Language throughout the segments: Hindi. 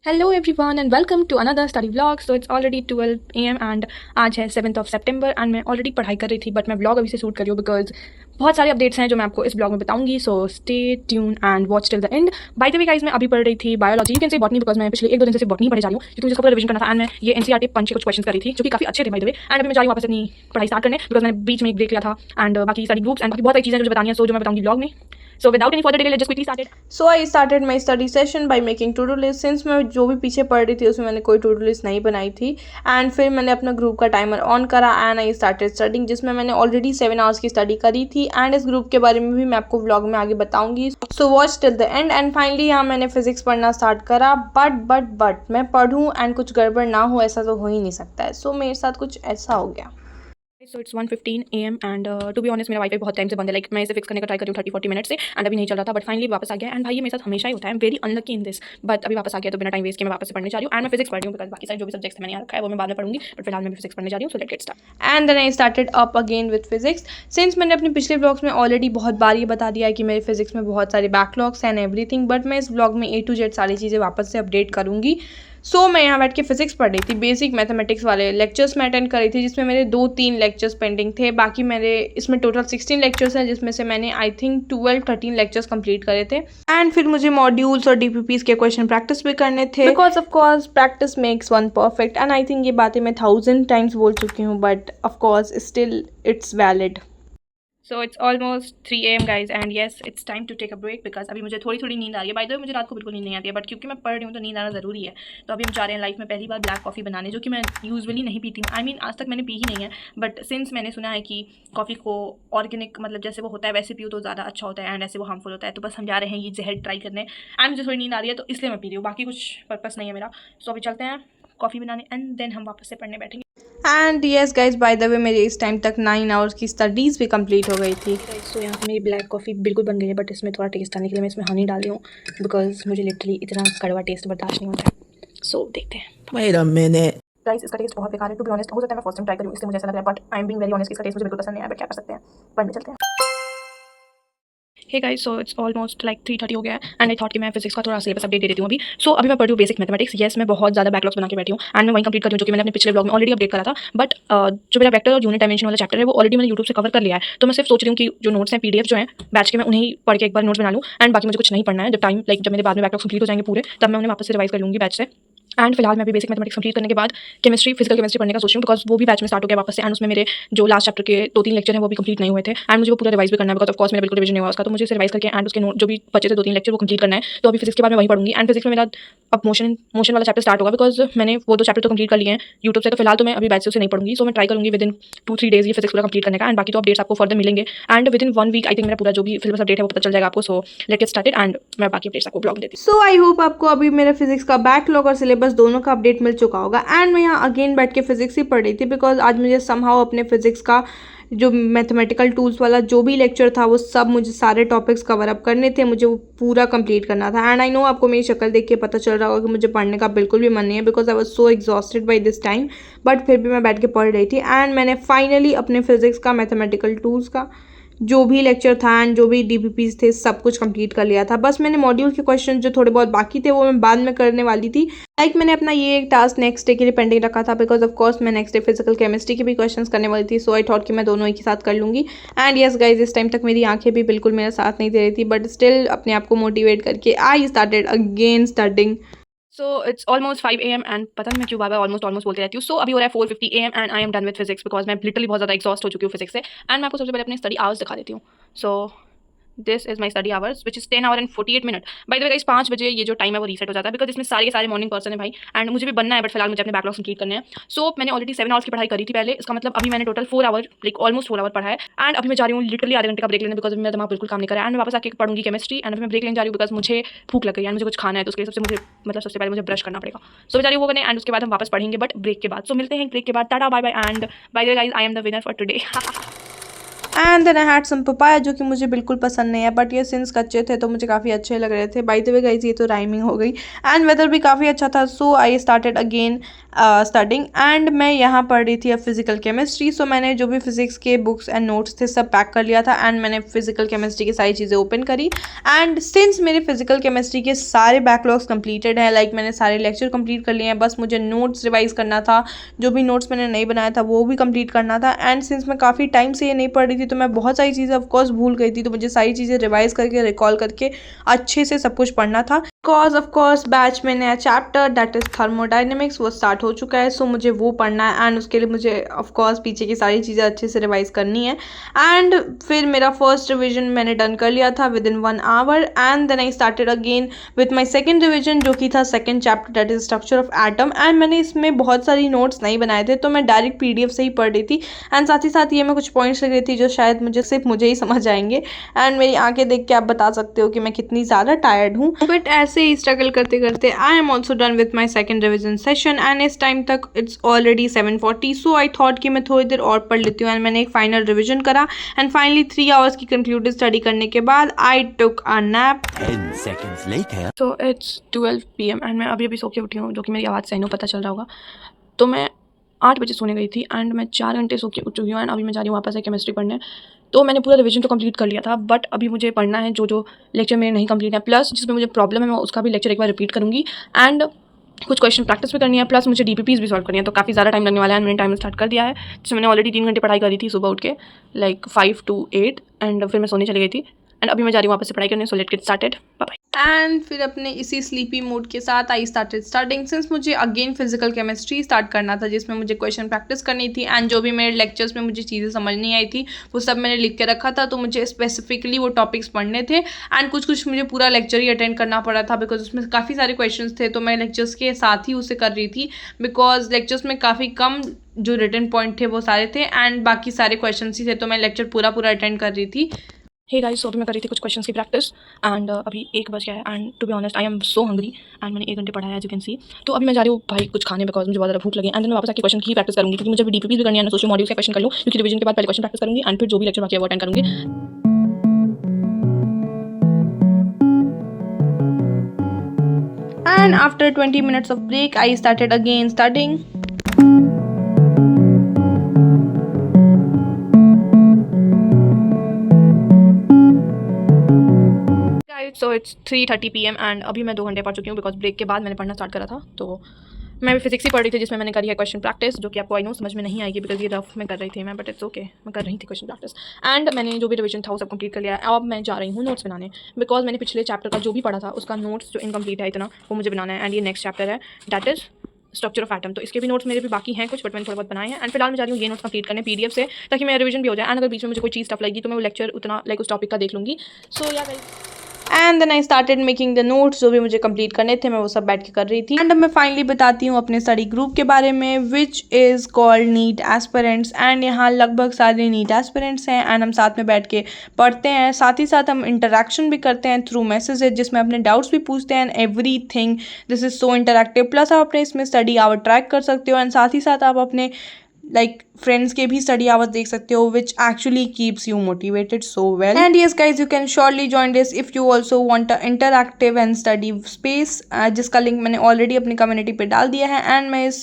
Hello everyone and welcome to another study vlog. So it's already 12 AM and आज है 7th of September एंड मैं ऑलरेडी पढ़ाई कर रही थी बट मैं व्लॉग अभी से शूट कर रही हूँ बिकॉज बहुत सारे अपडेट्स हैं जो मैं आपको इस ब्लॉग में बताऊंगी। So stay tune and watch till the end. By the way guys, मैं अभी पढ़ रही थी biology, you can say botany because मैं पिछले 1-2 दिन से बॉटनी पढ़े जा रही हूँ क्योंकि मुझे इसका पूरा रिविजन करना था एंड मैं ये NCERT पंच के कुछ क्वेश्चन करी थी जो कि काफी अच्छे थे बाय द वे। एंड अभी मैं जा रही हूँ वापस अपनी पढ़ाई स्टार्ट करने बिकॉज मैंने बीच में एक ब्रेक लिया था एंड बाकी सारी ग्रुप्स एंड बाकी बहुत सारी चीज़ें जो बतानी है सो जो मैं बताऊंगी ब्लॉग में। So without any further delay, let's just quickly start it. So I started my study session by making to-do list. Since मैं जो भी पीछे पढ़ रही थी उसमें मैंने कोई to-do list नहीं बनाई थी एंड फिर मैंने अपना ग्रुप का टाइमर ऑन करा एंड आई स्टार्टेड स्टडिंग, जिसमें मैंने ऑलरेडी 7 आवर्स की स्टडी करी थी एंड इस ग्रुप के बारे में भी मैं आपको व्लॉग में आगे बताऊंगी। So watch till the end. And finally यहाँ मैंने फिजिक्स पढ़ना स्टार्ट करा बट मैं पढ़ूँ एंड कुछ गड़बड़ ना हो ऐसा तो हो ही नहीं सकता है। सो मेरे साथ कुछ ऐसा हो गया। So it's 1:15 AM and to be honest मेरा वाईफाई बहुत टाइम से बंद है। लाइक मैं इसे फिक्स करने का ट्राई कर रही हूँ 30-40 मिनट से एंड अभी नहीं चल रहा था बट फाइनली वापस आ गया। एंड भाई ये मेरे साथ हमेशा ही होता है, very unlucky in this but अभी वापस आ गया तो बिना टाइम वेस्ट के मैं वापस से पढ़ने जा रही हूँ एंड मैं फिजिक्स पढ़ रही हूँ बिकॉज बाकी सारे जो भी सब्जेक्ट्स मैंने यहाँ रखा है वो मैं बाद में पढ़ूंगी बट फिलहाल मैं फिजिक्स पढ़ने जा रही हूँ। So let's get start. And then I started up again with physics. Since मैंने अपने पिछले ब्लॉग्स में ऑलरेडी बहुत बार ये बता दिया है कि मेरे फिजिक्स में बहुत सारे बैकलॉग्स एंड एवरीथिंग, बट मैं इस ब्लॉग में A to Z सारी चीज़ें वापस से अपडेट करूँगी। सो मैं यहाँ बैठ के फिजिक्स पढ़ रही थी, बेसिक मैथमेटिक्स वाले लेक्चर्स मैं अटेंड कर रही थी जिसमें मेरे 2-3 लेक्चर्स पेंडिंग थे। बाकी मेरे इसमें टोटल 16 लेक्चर्स हैं जिसमें से मैंने आई थिंक 12-13 लेक्चर्स कंप्लीट करे थे एंड फिर मुझे मॉड्यूल्स और DPPs के क्वेश्चन प्रैक्टिस भी करने थे because of course practice makes one perfect and I think ये बातें मैं 1000 टाइम्स बोल चुकी हूँ but of course still it's valid. So it's almost 3 AM guys and yes it's time to take a break because अभी मुझे थोड़ी थोड़ी नींद आ रही है। बाय द वे मुझे रात को बिल्कुल नींद नहीं आती है बट क्योंकि मैं पढ़ रही हूँ तो नींद आना ज़रूरी है। तो अभी हम जा रहे हैं लाइफ में पहली बार ब्लैक कॉफ़ी बनाने, जो कि मैं यूजुअली नहीं पीती हूँ। आई मीन आज तक मैंने पी ही नहीं है बट सिंस मैंने सुना है कि कॉफ़ी को ऑर्गेनिक मतलब जैसे वो होता है वैसे पियो तो ज़्यादा अच्छा होता है एंड ऐसे वो हार्मफुल होता है, तो बस हम जा रहे हैं ये जहर ट्राई करने एंड मुझे थोड़ी नींद आ रही है तो इसलिए मैं पी रही हूँ, बाकी कुछ पर्पस नहीं है मेरा। सो अभी चलते हैं कॉफ़ी बनाने एंड देन हम वापस से पढ़ने बैठेंगे। And yes guys, bye the वे मेरी इस टाइम तक 9 आवर्स की स्टडीज़ भी कंप्लीट हो गई थी। सो यहाँ पे मेरी ब्लैक कॉफ़ी बिल्कुल बन गई है बट इसमें थोड़ा टेस्ट आने के लिए मैं इसमें हनी डाल रही हूँ बिकॉज मुझे लिटरली इतना कड़वा टेस्ट बर्दाश्त नहीं होता है। सो देखते हैं। गाइस इसका टेस्ट बहुत बेकार है टू बी ऑनेस्ट। हो सकता है मैं फर्स्ट टाइम ट्राई करूँ इसलिए मुझे ऐसा लग रहा है but I am being very honest, इसका टेस्ट मुझे बिल्कुल पसंद नहीं आया बट क्या कर सकते हैं, पढ़ने चलते हैं। Hey guys, so it's almost like 3:30 हो गया है एंड आई थॉट कि मैं फिजिक्स का थोड़ा सिलेबस अपडेट दे देती हूँ अभी। सो अभी मैं पढ़ रही हूँ बेसिक मैथमेटिक्स। येस मैं बहुत ज़्यादा बैकलॉग्स बना के बैठी हूँ एंड मैं वही कंप्लीट कर रही हूँ जो कि मैंने अपने पिछले ब्लॉग में ऑलरेडी अपडेट करा था बट जो मेरा वेक्टर और यूनिट डायमेंशन वाला चैप्टर है वो ऑलरेडी मैंने यूट्यूब से कवर कर लिया है। तो मैं सिर्फ सोच रही हूँ कि जो नोट्स हैं PDF जो हैं बैच के मैं उन्हें पढ़ के एक बार नोट्स बना लूँ एंड बाकी मुझे कुछ नहीं पढ़ना है। जब टाइम लाइक जब मेरे बाद में बैकलॉग्स कंप्लीट हो जाएंगे पूरे तब मैं उन्हें वापस से रिवाइज कर लूँगी बैच से। एंड फिलहाल मैं भी बेसिक मैथमेटिक्स कंप्लीट करने के बाद फिजिकल केमिस्ट्री पढ़ने का सोच रही हूँ बिकॉज वो भी बैच में स्टार्ट हो गया वापस से एंड उसमें मेरे जो लास्ट चैप्टर के 2-3 लेक्चर हैं वो भी कंप्लीट नहीं हुए थे एंड मुझे वो पूरा रिवाइज भी करना है बिकॉज ऑफ कोर्स मेरा बिल्कुल रिविजन नहीं हुआ उसका, तो मुझे उसे रिवाइज करके एंड उसके नोट जो भी बचे थे 2-3 लेक्चर वो कंप्लीट करना है। तो अभी फिजिक्स के बाद मैं वही पढ़ूंगी एंड फिजिक्स में मेरा अब मोशन वाला चैप्टर स्टार्ट होगा बिकॉज मैंने वो 2 चैप्टर तो कंप्लीट कर लिए हैं यूट्यूब से। तो फिलहाल तो मैं अभी बैच से उसे नहीं पढ़ूंगी। सो मैं ट्राई करूँगी विदिन 2-3 डेज ये फिजिक्स पूरा कंप्लीट करने का एंड बाकी तो अपडेट्स आपको फर्दर मिलेंगे and within 1 week I think मेरा पूरा जो भी सिलेबस अपडेट है वो पता चल जाएगा आपको। सो लेट्स गेट स्टार्टेड एंड मैं बाकी अपडेट्स आपको ब्लॉग देती हूँ। सो आई होप आपको अभी मेरा फिजिक्स का बैकलॉग और सिलेबस दोनों का अपडेट मिल चुका होगा एंड मैं यहाँ अगेन बैठ के फिजिक्स ही पढ़ रही थी बिकॉज आज मुझे समहाउ अपने फिजिक्स का जो मैथमेटिकल टूल्स वाला जो भी लेक्चर था वो सब मुझे सारे टॉपिक्स कवर अप करने थे, मुझे वो पूरा कंप्लीट करना था एंड आई नो आपको मेरी शक्ल देख के पता चल रहा होगा कि मुझे पढ़ने का बिल्कुल भी मन नहीं है because I was so exhausted by this time, but फिर भी मैं बैठ के पढ़ रही थी एंड मैंने फाइनली अपने फिजिक्स का मैथमेटिकल टूल्स का जो भी लेक्चर था एंड जो भी DPPs थे सब कुछ कंप्लीट कर लिया था। बस मैंने मॉड्यूल के क्वेश्चन जो थोड़े बहुत बाकी थे वो मैं बाद में करने वाली थी। लाइक मैंने अपना ये एक टास्क नेक्स्ट डे के लिए पेंडिंग रखा था बिकॉज ऑफ कोर्स मैं नेक्स्ट डे फिजिकल केमिस्ट्री के भी क्वेश्चंस करने वाली थी। सो आई थॉट कि मैं दोनों एक ही साथ कर लूँगी एंड येस गाइज इस टाइम तक मेरी आंखें भी बिल्कुल मेरा साथ नहीं दे रही थी बट स्टिल अपने आप को मोटिवेट करके आई started again studying. So it's almost 5 AM and पता नहीं मैं क्यों बार ऑलमोस्ट बोलती रहती हूँ। सो अभी हो रहा है 4:50 AM and I am done with physics because मैं लिटरली बहुत ज़्यादा एग्जॉस्ट हो चुकी हूँ फिजिक्स से एंड मैं आपको सबसे पहले अपने स्टडी आवर्स दिखा देती हूँ। So this is my study hours which is 10 hours and 48 minutes। Bye the way guys 5 बजे ये जो टाइम है वो रीसेट हो जाता है बिकॉज इसमें सारे के सारे मॉर्निंग पर्सन है भाई एंड मुझे भी बनना है बट फिलहाल मुझे अपने बैकलॉग्स कंप्लीट करने हैं। सो मैंने ऑलरेडी 7 आवर्स की पढ़ाई करी थी पहले, इसका मतलब अभी मैंने total 4 hour like almost 4 hour पढ़ा है एंड अभी मैं जा रही हूँ लिटरली आधे घंटे का ब्रेक लेने बिकॉज मेरा दिमाग बिल्कुल काम नहीं कर रहा है एंड मैं वापस आके पढ़ूंगी केमिस्ट्री एंड मैं ब्रेक लेने जा रही हूँ बिकॉज मुझे भूख लग गई है मुझे कुछ खाना है तो उसके लिए सबसे पहले मुझे ब्रश करना पड़ेगा। सो मैं जा रही हूँ वो करने एंड उसके बाद हम वापस पढ़ेंगे बट ब्रेक के बाद। सो मिलते हैं ब्रेक के बाद, tata bye bye and by the way guys I am the winner for today. And then I had some papaya जो कि मुझे बिल्कुल पसंद नहीं है, बट ये सिंस कच्चे थे तो मुझे काफ़ी अच्छे लग रहे थे। बाय द वे गाइस ये तो राइमिंग हो गई। एंड वेदर भी काफ़ी अच्छा था, so I started again studying. And मैं यहाँ पढ़ रही थी अब फिजिकल केमिस्ट्री। सो मैंने जो भी फिजिक्स के बुक्स एंड नोट्स थे सब पैक कर लिया था एंड मैंने फिजिकल केमिस्ट्री की सारी चीज़ें ओपन करी। एंड सिंस मेरे फिजिकल केमिस्ट्री के सारे बैकलॉग्स कंप्लीटेड हैं, लाइक मैंने सारे लेक्चर कंप्लीट कर लिए हैं, बस मुझे नोट्स रिवाइज करना था, जो भी नोट्स मैंने नहीं बनाया था वो भी कंप्लीट करना था। एंड सिंस मैं काफ़ी टाइम से ये नहीं पढ़ रही थी तो मैं बहुत सारी चीज़ें ऑफकोर्स भूल गई थी, तो मुझे सारी चीज़ें रिवाइज करके रिकॉल करके अच्छे से सब कुछ पढ़ना था। बिकॉज ऑफकोर्स बैच में नया चैप्टर दैट इज़ थर्मोडाइनमिक्स वो स्टार्ट हो चुका है, सो मुझे वो पढ़ना है एंड उसके लिए मुझे ऑफकोर्स पीछे की सारी चीज़ें अच्छे से रिवाइज करनी है। एंड फिर मेरा फर्स्ट रिविजन मैंने डन कर लिया था within 1 hour. And then I started again with my second revision जो कि था second chapter that is structure of atom. एंड मैंने इसमें बहुत सारी नोट्स नहीं बनाए थे तो मैं डायरेक्ट PDF से ही पढ़ रही थी। एंड साथ ही साथ ये मैं कुछ पॉइंट्स लिख रही थी जो शायद मुझे ही समझ आएंगे। एंड मेरी आंखें देख के आप बता सकते हो कि मैं कितनी ज़्यादा टायर्ड हूँ, बट ऐसे ही स्ट्रगल करते करते I am also done with my second revision session. And इस टाइम तक it's already 7:40, so I thought कि मैं थोड़ी देर और पढ़ लेती हूँ। एंड मैंने एक फाइनल रिविजन करा एंड फाइनली 3 आवर्स की कंक्लूडेड स्टडी करने के बाद I took a nap. 10 seconds later. So it's 12 PM and मैं अभी सो के उठी हूँ, जो कि मेरी आवाज़ से नो पता चल रहा होगा। तो मैं 8 बजे सोने गई थी एंड मैं 4 घंटे सो के उठ चुकी हूँ एंड अभी मैं जा रही हूँ वापस से केमिस्ट्री पढ़ने। तो मैंने पूरा रिवीजन तो कंप्लीट कर लिया था, बट अभी मुझे पढ़ना है जो लेक्चर मेरे नहीं कंप्लीट है, प्लस जिसमें मुझे प्रॉब्लम है मैं उसका भी लेक्चर एक बार रिपीट करूँगी। एंड कुछ क्वेश्चन प्रैक्टिस भी करनी है, प्लस मुझे DPPs भी सॉल्व करनी है, तो काफ़ी ज़्यादा टाइम लगने वाला है। मैंने टाइम स्टार्ट कर दिया है, जिसमें मैंने ऑलरेडी 3 घंटे पढ़ाई करी थी सुबह उठ के, लाइक 5 to 8 एंड फिर मैं सोने चली गई थी। एंड अभी मैं जा रही हूँ वापस से पढ़ाई करने, so let's get started, bye bye. And फिर अपने इसी स्लीपी मूड के साथ आई स्टार्टेड स्टार्टिंग सिंस मुझे अगेन फिजिकल केमिस्ट्री स्टार्ट करना था, जिसमें मुझे क्वेश्चन प्रैक्टिस करनी थी। एंड जो भी मेरे लेक्चर्स में मुझे चीज़ें समझ नहीं आई थी वो सब मैंने लिख के रखा था, तो मुझे स्पेसिफिकली वो टॉपिक्स पढ़ने थे। एंड कुछ मुझे पूरा लेक्चर ही अटेंड करना पड़ा था बिकॉज उसमें काफ़ी सारे क्वेश्चन थे, तो मैं लेक्चर्स के साथ ही उसे कर रही थी बिकॉज लेक्चर्स में काफ़ी कम जो रिटन पॉइंट थे वो सारे थे एंड बाकी सारे क्वेश्चन ही थे, तो मैं लेक्चर पूरा अटेंड कर रही थी। हे गाइस, सो अभी मैं कर रही थी कुछ क्वेश्चंस की प्रैक्टिस एंड अभी 1 बज गया है and to be honest I am so hungry and मैंने 1 घंटे पढ़ा है एज यू कैन सी। तो अभी मैं जा रही हूँ भाई कुछ खाने बिकॉज मुझे बहुत ज़्यादा भूख लगी एंड देन मैं वापस आके क्वेश्चन की प्रैक्टिस करूँगी, क्योंकि मुझे भी DPPs भी करनी है ना, सोशल मॉड्यूल्स के क्वेश्चन कर लूँ, क्योंकि रिवीजन के बाद पहले क्वेश्चन प्रैक्टिस करूँगी एंड फिर जो भी लेक्चर बाकी है वो अटेंड करूँगी। And after 20 minutes of break I started again studying. So it's 3:30 PM and अभी मैं 2 घंटे पढ़ चुकी हूँ बिकॉज ब्रेक के बाद मैंने पढ़ना स्टार्ट करा था। तो मैं भी फिजिक्स ही पढ़ रही थी, जिसमें मैंने करी है क्वेश्चन प्रैक्टिस, जो कि आपको आई नो समझ में नहीं आएगी बिकॉज ये रफ में कर रही थी मैं, बट इट्स ओके, मैं कर रही थी क्वेश्चन प्रैक्टिस। एंड मैंने जो भी रिविजन था वो सब कंप्लीट कर लिया है। अब मैं जा रही हूँ नोट्स बनाने बिकॉज मैंने पिछले चैप्टर का जो भी पढ़ा था उसका नोट्स जो इनकम्प्लीट है इतना, वो मुझे बनाना है। एंड ये नेक्स्ट चैप्टर है that is structure of atom, तो इसके भी नोट्स मेरे भी बाकी हैं कुछ, बट मैंने थोड़ा बहुत बनाए हैं। एंड फिलहाल मैं जा रही हूँ ये नोट्स कंप्लीट करने PDF से, ताकि मेरा रिवीजन भी हो जाए। एंड अगर बीच में मुझे कोई चीज़ टफ लगेगी तो मैं वो लेक्चर उतना लाइक उस टॉपिक का देख लूँगी। So yeah guys, and then I started making the notes, जो भी मुझे कंप्लीट करने थे मैं वो सब बैठ के कर रही थी। एंड अब मैं फाइनली बताती हूँ अपने स्टडी ग्रुप के बारे में, which is called NEET aspirants. And यहाँ लगभग सारे नीट एस्पिरेंट्स हैं एंड हम साथ में बैठ के पढ़ते हैं, साथ ही साथ हम इंटरेक्शन भी करते हैं थ्रू मैसेजेस, जिसमें अपने डाउट्स भी पूछते हैं and everything this is so interactive. Plus आप अपने इसमें स्टडी आवर ट्रैक कर सकते हो एंड साथ ही साथ आप अपने लाइक फ्रेंड्स के भी स्टडी आवर्स देख सकते हो, which actually keeps you motivated so well. And yes guys, you can surely join this if you also want a interactive and study space, जिसका लिंक मैंने ऑलरेडी अपनी कम्युनिटी पे डाल दिया है एंड मैं इस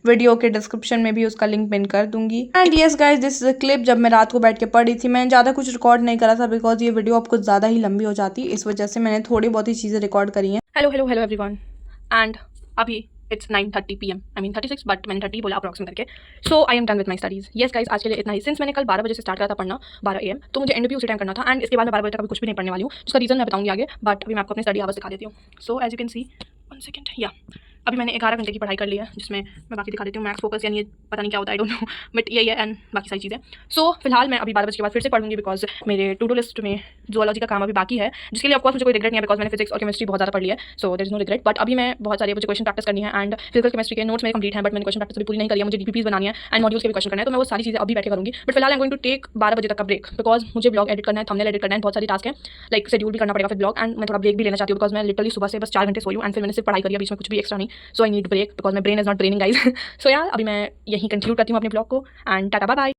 वीडियो के डिस्क्रिप्शन में भी उसका लिंक पिन कर दूंगी। And yes guys, this is a clip जब मैं रात को बैठ के पढ़ी थी। मैंने ज़्यादा कुछ रिकॉर्ड नहीं करा था बिकॉज ये वीडियो अब कुछ ज़्यादा ही लंबी हो जाती, इस वजह से मैंने थोड़ी बहुत ही चीज़ें रिकॉर्ड करी हैं। हेलो एवरीवन एंड अभी it's 9:30 PM, I mean 36, but मैंने 30 बोला अप्रॉक्सिमेट करके। So I am done with my studies. Yes guys, आज के लिए इतना ही। सिंस मैंने कल 12 बजे से स्टार्ट करा था पढ़ना 12 AM, तो मुझे एंड भी उसी टाइम करना था एंड इसके बाद मैं 12 बजे तक अभी कुछ भी नहीं पढ़ने वाली हूँ, जिसका रीज़न मैं बताऊंगी आगे, बट अभी मैं आपको अपने स्टडी आवर्स दिखा देती हूँ। So as you can see, 1 second, या अभी मैंने 11 घंटे की पढ़ाई कर ली है, जिसमें मैं बाकी दिखा देती हूँ। मैथ्स फोकस यानी ये पता नहीं क्या होता है, आई डोंट नो, बट यही है एंड बाकी सारी चीज़ें। सो फिलहाल मैं अभी 12 बजे के बाद फिर से पढ़ूंगी बिकॉज मेरे टू डू लिस्ट में जूलॉजी का काम अभी बाकी है, जिसके लिए ऑफकोर्स मुझे कोई रिग्रेट नहीं है बिकॉज मैंने फिजिक्स और केमिस्ट्री बहुत ज़्यादा पढ़ लिया है, so there is no regret. But अभी मैं बहुत सारी मुझे क्वेश्चन प्रैक्टिस करनी है एंड फिजिकल केमिस्ट्री के नोट्स मेरे कंप्लीट हैं, बट मैंने क्वेश्चन प्रैक्टिस अभी पूरी नहीं करी है। मुझे DPPs बनानी है एंड मॉड्यूल्स के भी क्वेश्चन करना है, तो मैं वो सारी चीज़ें अभी बैठ के करूँगी। बट फिलहाल I am going to take 12 बजे तक का ब्रेक बिकॉज मुझे ब्लॉग एडिट करना है, थंबनेल एडिट करना है, बहुत सारी टास्क है, लाइक शेड्यूल भी करना पड़ेगा फिर ब्लॉग, एंड मैं थोड़ा ब्रेक भी लेना चाहती हूँ बिकॉज मैं लिटरली सुबह से बस 4 घंटे सोई हूँ एंड फिर मैंने सिर्फ पढ़ाई करी है, बीच में कुछ भी एक्स्ट्रा नहीं। So I need break because my brain is not braining guys. So यार अभी मैं यहीं कंक्लूड करती हूँ अपने ब्लॉग को एंड टाटा बाय बाय।